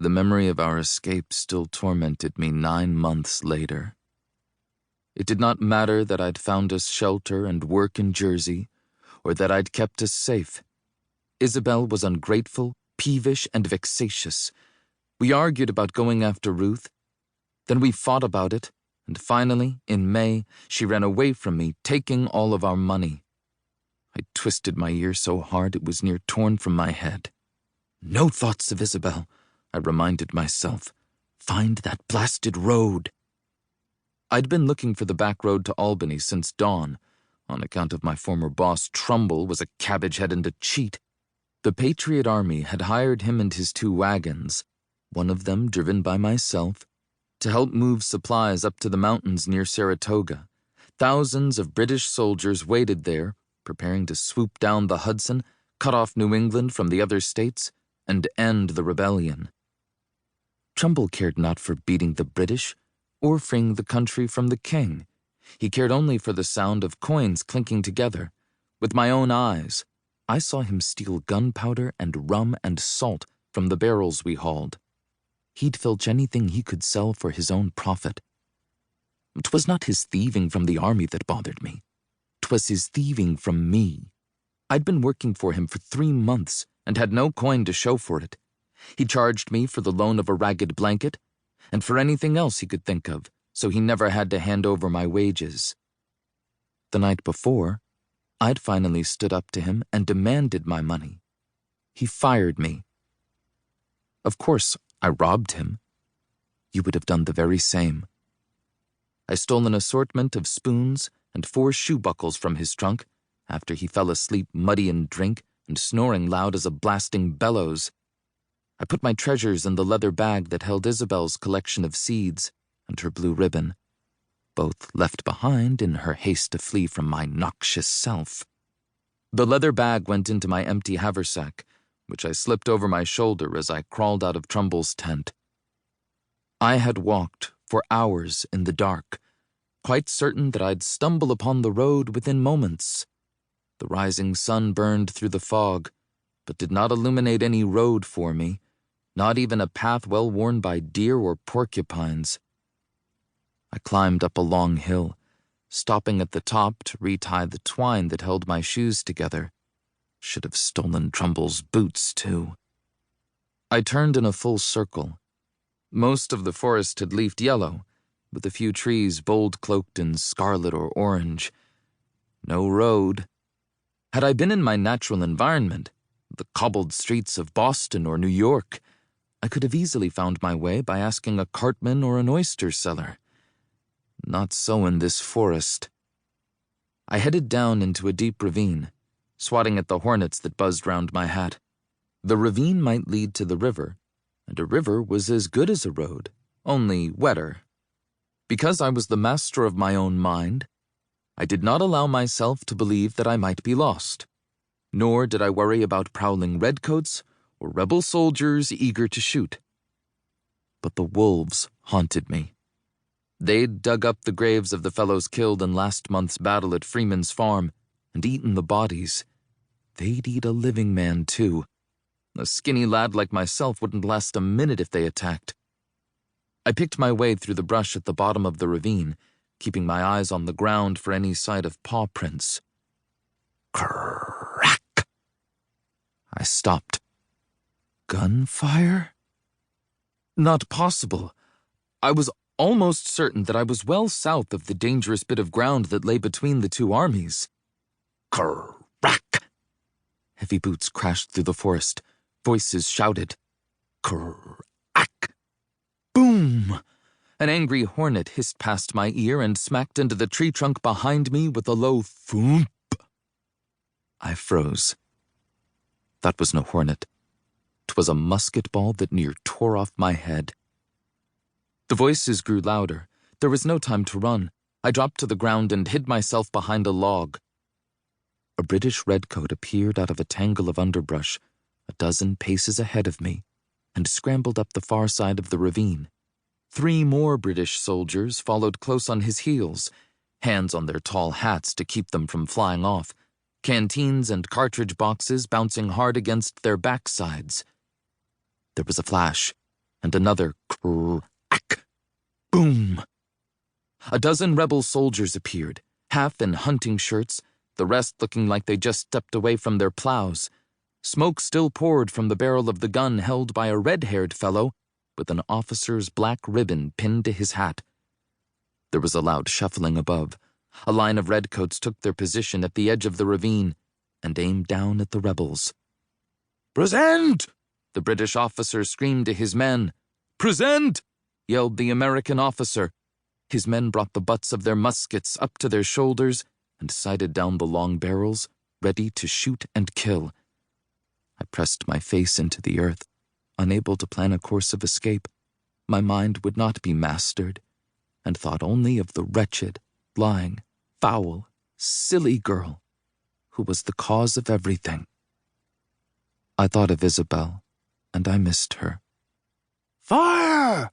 The memory of our escape still tormented me 9 months later. It did not matter that I'd found us shelter and work in Jersey, or that I'd kept us safe. Isabel was ungrateful, peevish, and vexatious. We argued about going after Ruth. Then we fought about it, and finally, in May, she ran away from me, taking all of our money. I twisted my ear so hard it was near torn from my head. No thoughts of Isabel, I reminded myself. Find that blasted road. I'd been looking for the back road to Albany since dawn. On account of my former boss, Trumbull was a cabbage-head and a cheat. The Patriot Army had hired him and his 2 wagons, one of them driven by myself, to help move supplies up to the mountains near Saratoga. Thousands of British soldiers waited there, preparing to swoop down the Hudson, cut off New England from the other states, and end the rebellion. Trumbull cared not for beating the British or freeing the country from the king. He cared only for the sound of coins clinking together. With my own eyes, I saw him steal gunpowder and rum and salt from the barrels we hauled. He'd filch anything he could sell for his own profit. 'Twas not his thieving from the army that bothered me. 'Twas his thieving from me. I'd been working for him for 3 months and had no coin to show for it. He charged me for the loan of a ragged blanket and for anything else he could think of, so he never had to hand over my wages. The night before, I'd finally stood up to him and demanded my money. He fired me. Of course, I robbed him. You would have done the very same. I stole an assortment of spoons and 4 shoe buckles from his trunk after he fell asleep muddy in drink and snoring loud as a blasting bellows. I put my treasures in the leather bag that held Isabel's collection of seeds and her blue ribbon, both left behind in her haste to flee from my noxious self. The leather bag went into my empty haversack, which I slipped over my shoulder as I crawled out of Trumbull's tent. I had walked for hours in the dark, quite certain that I'd stumble upon the road within moments. The rising sun burned through the fog, but did not illuminate any road for me, not even a path well worn by deer or porcupines. I climbed up a long hill, stopping at the top to retie the twine that held my shoes together. Should have stolen Trumbull's boots, too. I turned in a full circle. Most of the forest had leafed yellow, with a few trees bold-cloaked in scarlet or orange. No road. Had I been in my natural environment, the cobbled streets of Boston or New York, I could have easily found my way by asking a cartman or an oyster seller. Not so in this forest. I headed down into a deep ravine, swatting at the hornets that buzzed round my hat. The ravine might lead to the river, and a river was as good as a road, only wetter. Because I was the master of my own mind, I did not allow myself to believe that I might be lost, nor did I worry about prowling redcoats or rebel soldiers eager to shoot. But the wolves haunted me. They'd dug up the graves of the fellows killed in last month's battle at Freeman's farm and eaten the bodies. They'd eat a living man, too. A skinny lad like myself wouldn't last a minute if they attacked. I picked my way through the brush at the bottom of the ravine, keeping my eyes on the ground for any sight of paw prints. Crack! I stopped. Gunfire? Not possible. I was almost certain that I was well south of the dangerous bit of ground that lay between the 2 armies. Crack! Heavy boots crashed through the forest. Voices shouted. Crack! Boom! An angry hornet hissed past my ear and smacked into the tree trunk behind me with a low thump. I froze. That was no hornet. 'Twas a musket ball that near tore off my head. The voices grew louder. There was no time to run. I dropped to the ground and hid myself behind a log. A British redcoat appeared out of a tangle of underbrush, a dozen paces ahead of me, and scrambled up the far side of the ravine. 3 more British soldiers followed close on his heels, hands on their tall hats to keep them from flying off, canteens and cartridge boxes bouncing hard against their backsides. There was a flash, and another crack, boom. A dozen rebel soldiers appeared, half in hunting shirts, the rest looking like they just stepped away from their plows. Smoke still poured from the barrel of the gun held by a red-haired fellow with an officer's black ribbon pinned to his hat. There was a loud shuffling above. A line of redcoats took their position at the edge of the ravine and aimed down at the rebels. "Present!" the British officer screamed to his men. "Present!" yelled the American officer. His men brought the butts of their muskets up to their shoulders and sighted down the long barrels, ready to shoot and kill. I pressed my face into the earth, unable to plan a course of escape. My mind would not be mastered, and thought only of the wretched, lying, foul, silly girl who was the cause of everything. I thought of Isabel, and I missed her. "Fire!"